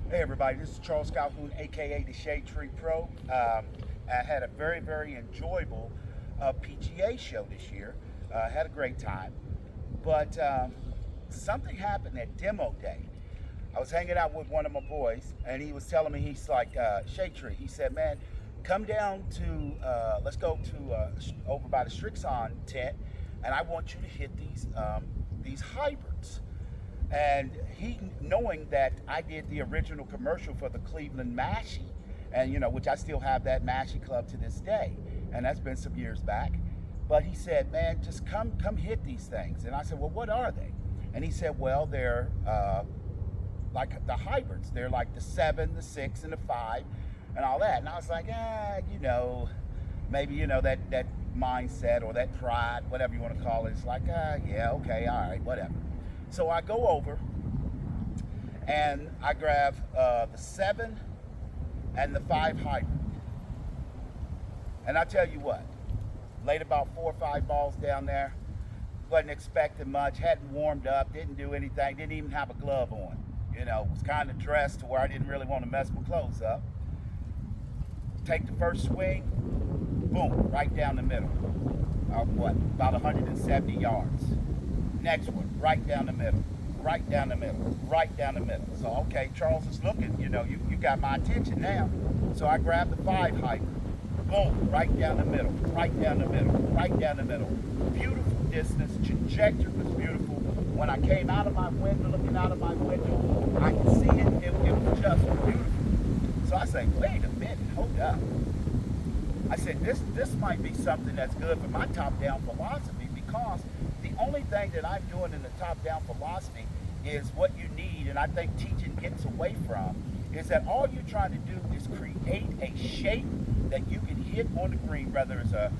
Hey everybody, this is Charles Calhoun, aka the Shade Tree Pro. I had a very enjoyable PGA show this year. Had a great time, but something happened at demo day. I was hanging out with one of my boys, and he was telling me, he's like, Shade Tree. He said, "Man, come down to let's go to over by the Strixon tent, and I want you to hit these hybrids." And he, knowing that I did the original commercial for the Cleveland Mashie, and which I still have that Mashie club to this day, and that's been some years back. But he said, "Man, just come hit these things." And I said, "Well, what are they?" And he said, "Well, they're like the hybrids. They're like the 7, the 6, and the 5, and all that." And I was like, maybe that mindset or that pride, whatever you want to call it. It's like, yeah, okay, all right, whatever. So I go over and I grab the 7 and the 5 hybrid. And I tell you what, laid about 4 or 5 balls down there. Wasn't expecting much, hadn't warmed up, didn't do anything, didn't even have a glove on. Was kind of dressed to where I didn't really want to mess my clothes up. Take the first swing, boom, right down the middle. About 170 yards. Next one, right down the middle, right down the middle, right down the middle. So, okay, Charles is looking, you got my attention now. So I grabbed the 5 hyper, boom, right down the middle, right down the middle, right down the middle. Beautiful distance, trajectory was beautiful. When I came out of my window, looking out of my window, I could see it, it was just beautiful. So I say, wait a minute, hold up. I said, this might be something that's good for my top-down philosophy, because the only thing that I'm doing in the top-down philosophy is what you need, and I think teaching gets away from, is that all you're trying to do is create a shape that you can hit on the green, whether it's a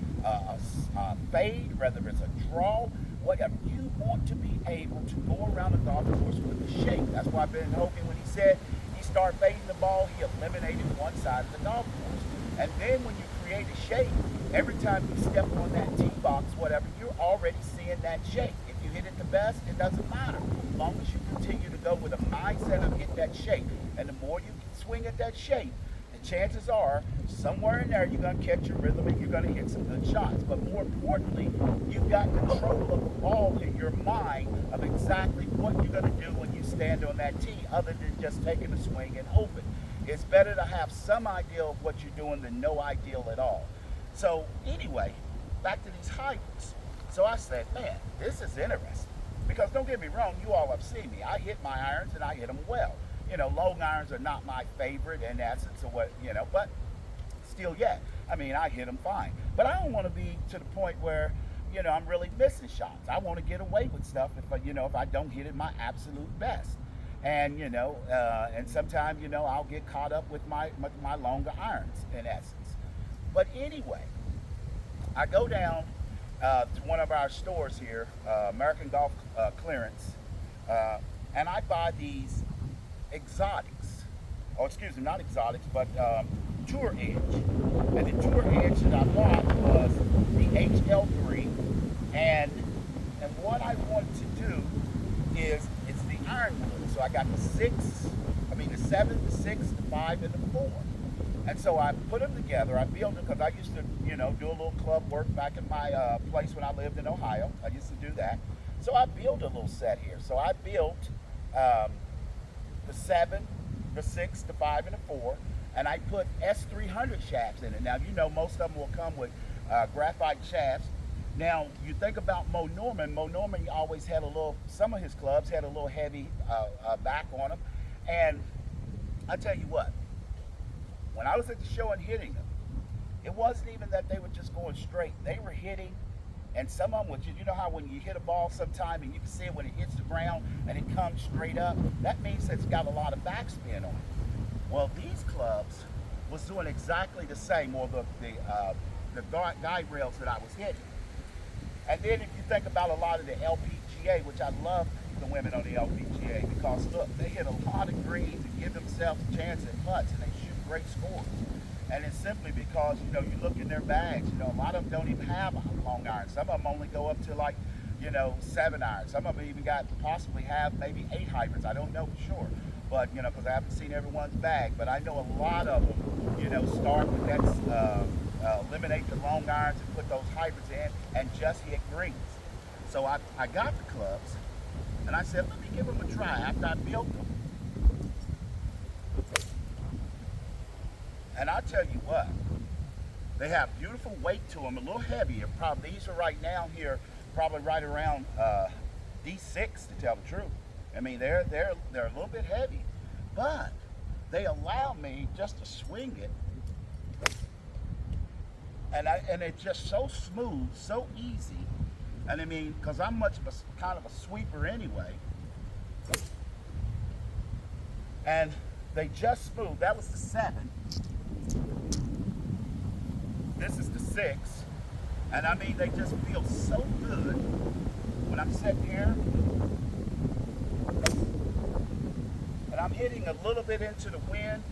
fade, whether it's a draw, whatever. You want to be able to go around the golf course with a shape. That's why I've been hoping when he said he started fading the ball, he eliminated one side of the golf course. And then when you create a shape, every time you step on that tee box, whatever, you're already seeing that shape. If you hit it the best, it doesn't matter. As long as you continue to go with a mindset of hitting that shape. And the more you swing at that shape, the chances are somewhere in there you're going to catch your rhythm and you're going to hit some good shots. But more importantly, you've got control of the ball in your mind of exactly what you're going to do when you stand on that tee, other than just taking a swing and hoping. It's better to have some idea of what you're doing than no idea at all. So anyway, back to these hybrids. So I said, man, this is interesting. Because don't get me wrong, you all have seen me. I hit my irons and I hit them well. Long irons are not my favorite in essence of what, but still yet. I mean, I hit them fine. But I don't want to be to the point where, I'm really missing shots. I want to get away with stuff if I don't hit it my absolute best. And, and sometimes, I'll get caught up with my longer irons in essence. But anyway, I go down to one of our stores here, American Golf Clearance, and I buy these exotics, or excuse me, not exotics, but Tour Edge. And the Tour Edge that I bought was the HL3, and what I want to do is it's the ironwood. So I got the 7, the 6, the 5, and the 4. And so I put them together. I built them because I used to, do a little club work back in my place when I lived in Ohio. I used to do that. So I built a little set here. So I built the 7, the 6, the 5, and the 4, and I put S300 shafts in it. Now, most of them will come with graphite shafts. Now, you think about Mo Norman always had some of his clubs had a little heavy back on them. And I tell you what, when I was at the show and hitting them, it wasn't even that they were just going straight. They were hitting, and some of them was, you know how when you hit a ball sometime and you can see it when it hits the ground and it comes straight up? That means it's got a lot of backspin on it. Well, these clubs was doing exactly the same, or the guide rails that I was hitting. And then if you think about a lot of the LPGA, which I love the women on the LPGA, because look, they hit a lot of greens and give themselves a chance at putts, and they shoot great scores. And it's simply because, you look in their bags, a lot of them don't even have a long iron. Some of them only go up to 7 irons. Some of them even possibly have maybe 8 hybrids. I don't know for sure. but because I haven't seen everyone's bag. But I know a lot of them, start with that, eliminate the long irons and put those hybrids in and just hit greens. So I got the clubs and I said, let me give them a try after I built them. And I'll tell you what, they have beautiful weight to them, a little heavier. Probably these are right now here, probably right around D6 to tell the truth. I mean, they're a little bit heavy, but they allow me just to swing it, and it's just so smooth, so easy. And I mean, because I'm much of a kind of a sweeper anyway, and they just smooth. That was the 7. This is the 6, and I mean, they just feel so good when I'm sitting here. And I'm hitting a little bit into the wind.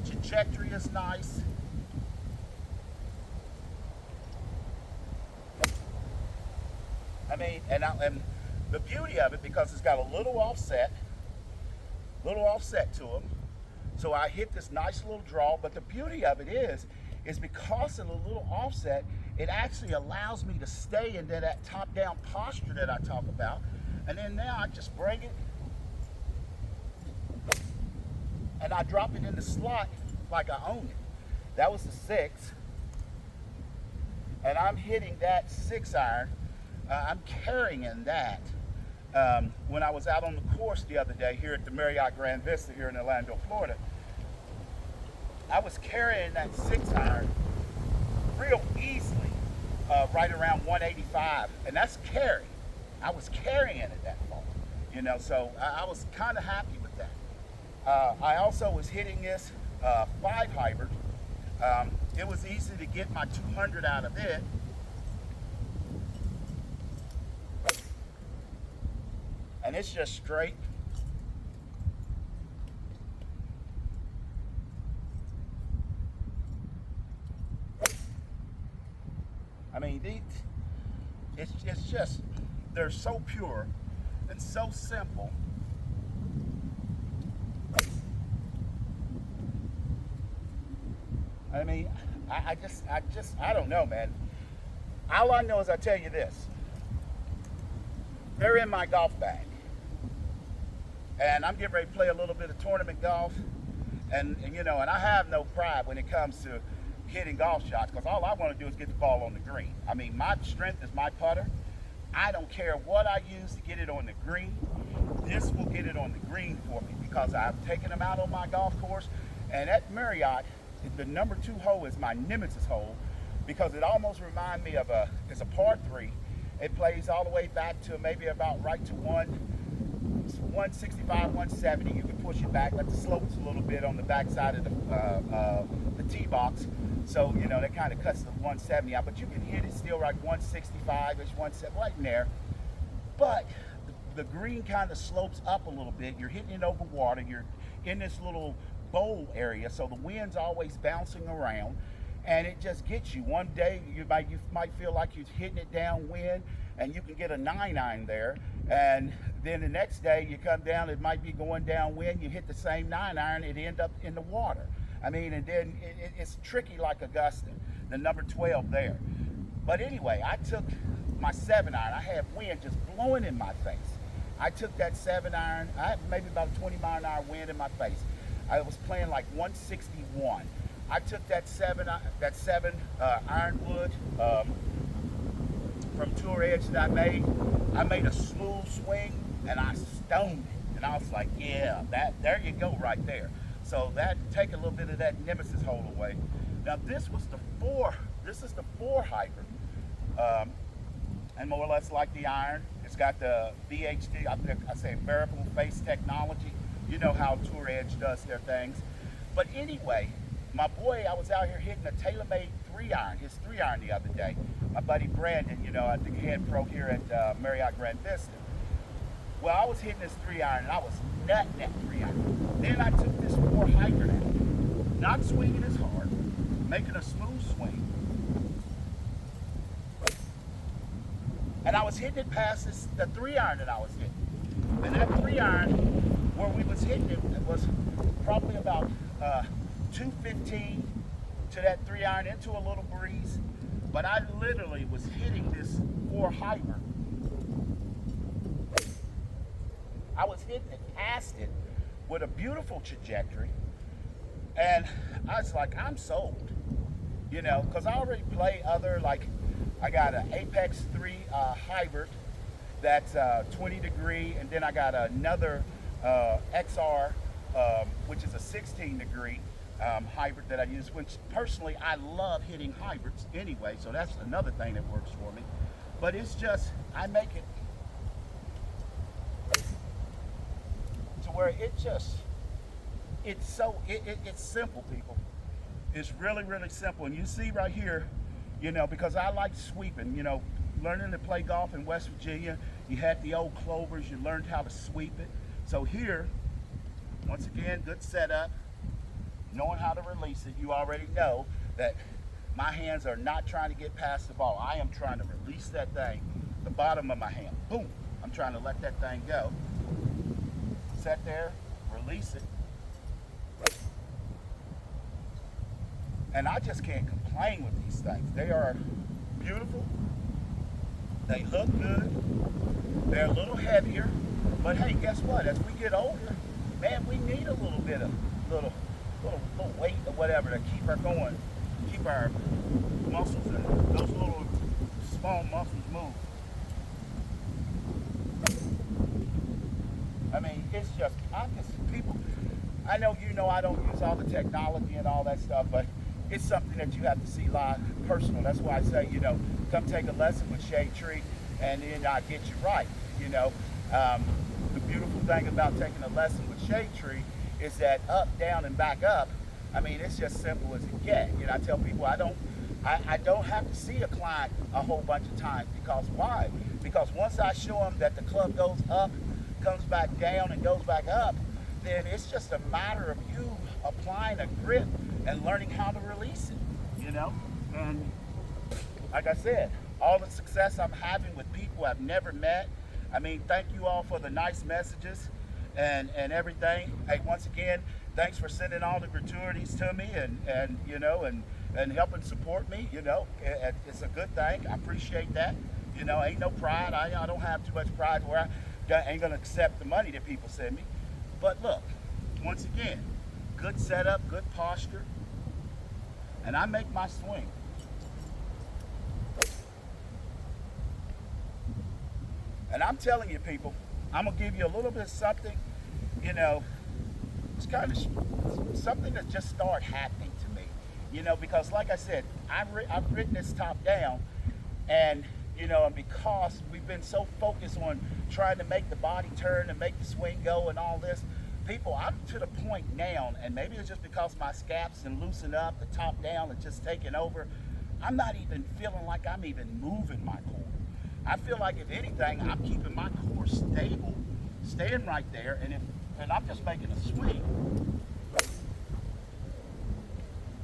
Trajectory is nice. I mean, and the beauty of it, because it's got a little offset to them. So I hit this nice little draw, but the beauty of it is because of the little offset, it actually allows me to stay in that top-down posture that I talk about. And then now I just bring it, and I drop it in the slot like I own it. That was the 6. And I'm hitting that 6 iron. I'm carrying that. When I was out on the course the other day here at the Marriott Grand Vista here in Orlando, Florida, I was carrying that 6 iron real easily, right around 185. And that's carry. I was carrying it that far, so I was kind of happy with that. I also was hitting this 5 hybrid. It was easy to get my 200 out of it. And it's just straight. I mean, it's just, they're so pure and so simple. I mean, I don't know, man. All I know is I tell you this. They're in my golf bag. And I'm getting ready to play a little bit of tournament golf. And I have no pride when it comes to hitting golf shots, because all I want to do is get the ball on the green. I mean, my strength is my putter. I don't care what I use to get it on the green. This will get it on the green for me, because I've taken them out on my golf course. And at Marriott, the number 2 hole is my nemesis hole, because it almost reminds me of it's a par 3. It plays all the way back to maybe about right to 165, 170. You can push it back, but the slope's a little bit on the back side of the tee box. So, that kind of cuts the 170 out, but you can hit it still right 165-ish, 170, right in there. But the green kind of slopes up a little bit. You're hitting it over water. You're in this little bowl area, so the wind's always bouncing around, and it just gets you. One day you might feel like you're hitting it downwind, and you can get a 9 iron there, and then the next day you come down, it might be going downwind, you hit the same 9 iron, it end up in the water. I mean, and then it's tricky like Augusta, the number 12 there. But anyway, I took my 7 iron. I had wind just blowing in my face. I took that 7 iron. I had maybe about a 20-mile-an-hour wind in my face. I was playing like 161. I took that 7 ironwood from Tour Edge that I made a smooth swing, and I stoned it. And I was like, yeah, there you go right there. So that take a little bit of that nemesis hole away. Now this is the 4 hybrid, and more or less like the iron. It's got the VHD, I say variable face technology. You know how Tour Edge does their things. But anyway, my boy, I was out here hitting a tailor-made 3 iron, his 3 iron the other day. My buddy Brandon, I think head pro here at Marriott Grand Vista. Well, I was hitting this 3 iron, and I was nutting that 3 iron. Then I took this 4 hybrid out, not swinging as hard, making a smooth swing. And I was hitting it past the 3 iron that I was hitting. And that 3 iron where we was hitting it was probably about 215 to that 3-iron into a little breeze. But I literally was hitting this 4 hyper. I was hitting it past it with a beautiful trajectory. And I was like, I'm sold, you know, because I already play other, like, I got an Apex 3 hybrid that's 20 degree, and then I got another XR, which is a 16 degree hybrid that I use, which personally I love hitting hybrids anyway, so that's another thing that works for me. But it's just, I make it to where it's simple, people. It's really, really simple. And you see right here, you know, because I like sweeping, you know, learning to play golf in West Virginia, you had the old clovers, you learned how to sweep it. So here, once again, good setup, knowing how to release it. You already know that my hands are not trying to get past the ball. I am trying to release that thing, the bottom of my hand. Boom, I'm trying to let that thing go. Set there, release it. And I just can't complain with these things. They are beautiful. They look good. They're a little heavier. But hey, guess what? As we get older, man, we need a little bit of little weight or whatever to keep our going, keep our muscles and those little small muscles move. I mean, it's just, people, I know you know I don't use all the technology and all that stuff, but it's something that you have to see live, personal. That's why I say, you know, come take a lesson with Shade Tree, and then I'll get you right, you know. The beautiful thing about taking a lesson with Shade Tree is that up, down, and back up, I mean, it's just simple as it gets. You know, I tell people I don't have to see a client a whole bunch of times, because why? Because once I show them that the club goes up, comes back down, and goes back up, then it's just a matter of you applying a grip and learning how to release it, you know? And like I said, all the success I'm having with people I've never met, I mean, thank you all for the nice messages and everything. Hey, once again, thanks for sending all the gratuities to me and you know, and helping support me, you know. It's a good thing. I appreciate that. You know, ain't no pride. I don't have too much pride where I ain't gonna accept the money that people send me. But look, once again, good setup, good posture, and I make my swing. And I'm telling you, people, I'm gonna give you a little bit of something, you know, it's kind of something that just started happening to me, you know, because like I said, I've written this top down, and you know, and because we've been so focused on trying to make the body turn and make the swing go and all this, people, I'm to the point now, and maybe it's just because my scaps and loosen up, the top down is just taking over, I'm not even feeling like I'm even moving my core. I feel like, if anything, I'm keeping my core stable, staying right there, and I'm just making a swing.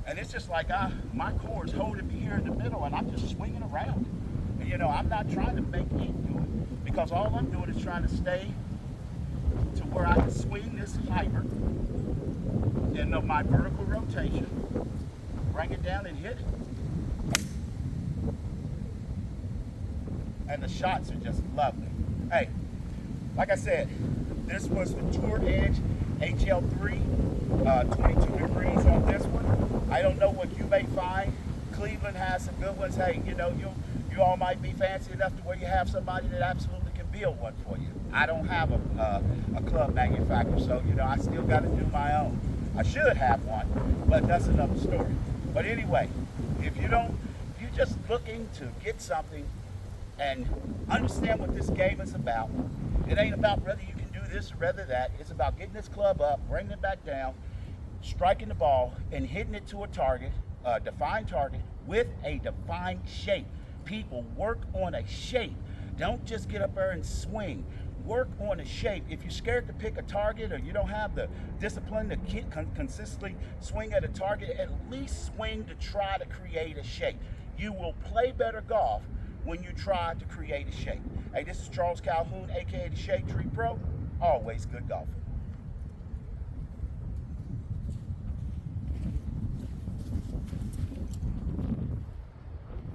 And it's just like my core is holding me here in the middle, and I'm just swinging around. And, you know, I'm not trying to make it do it, because all I'm doing is trying to stay to where I can swing this hyper in my vertical rotation, bring it down and hit it. And the shots are just lovely. Hey, like I said, this was the Tour Edge HL3, 22 degrees on this one. I don't know what you may find. Cleveland has some good ones. Hey, you know, you all might be fancy enough to where you have somebody that absolutely can build one for you. I don't have a club manufacturer, so, you know, I still got to do my own. I should have one, but that's another story. But anyway, if you're just looking to get something and understand what this game is about, it ain't about whether you can do this or whether that. It's about getting this club up, bringing it back down, striking the ball, and hitting it to a target, a defined target, with a defined shape. People, work on a shape. Don't just get up there and swing. Work on a shape. If you're scared to pick a target, or you don't have the discipline to consistently swing at a target, at least swing to try to create a shape. You will play better golf when you try to create a shape. Hey, this is Charles Calhoun, aka the Shade Tree Pro. Always good golfing.